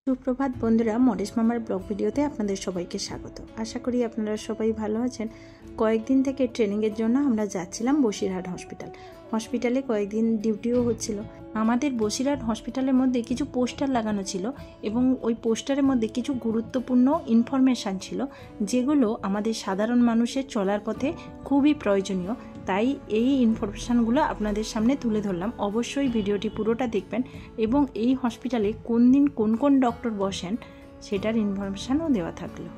সুপ্রভাত বন্ধুরা, মডেশ মামার ব্লগ ভিডিওতে আপনাদের সবাইকে স্বাগত। আশা করি আপনারা সবাই ভালো আছেন। কয়েকদিন থেকে ট্রেনিংয়ের জন্য আমরা যাচ্ছিলাম বসিরহাট হসপিটালে কয়েকদিন ডিউটিও হচ্ছিল। আমাদের বসিরহাট হসপিটালের মধ্যে কিছু পোস্টার লাগানো ছিল এবং ওই পোস্টারের মধ্যে কিছু গুরুত্বপূর্ণ ইনফরমেশান ছিল, যেগুলো আমাদের সাধারণ মানুষের চলার পথে খুবই প্রয়োজনীয়। তাই এই ইনফরমেশানগুলো আপনাদের সামনে তুলে ধরলাম। অবশ্যই ভিডিওটি পুরোটা দেখবেন এবং এই হসপিটালে কোন দিন কোন কোন ডক্টর বসেন সেটার ইনফরমেশানও দেওয়া থাকলো।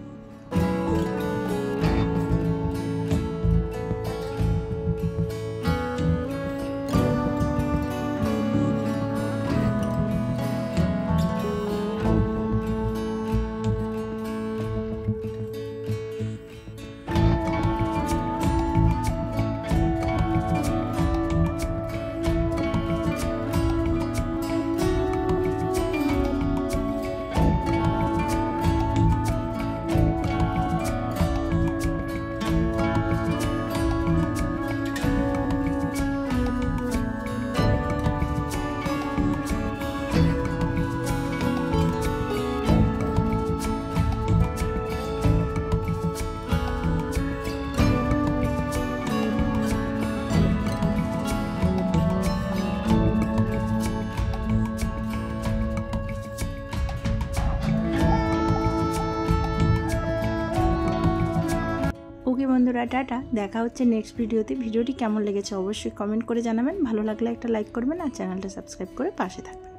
ওকে বন্ধুরা, টাটা। দেখা হচ্ছে নেক্সট ভিডিওতে। ভিডিওটি কেমন লেগেছে অবশ্যই কমেন্ট করে জানাবেন। ভালো লাগলে একটা লাইক করবেন আর চ্যানেলটা সাবস্ক্রাইব করে পাশে থাকবেন।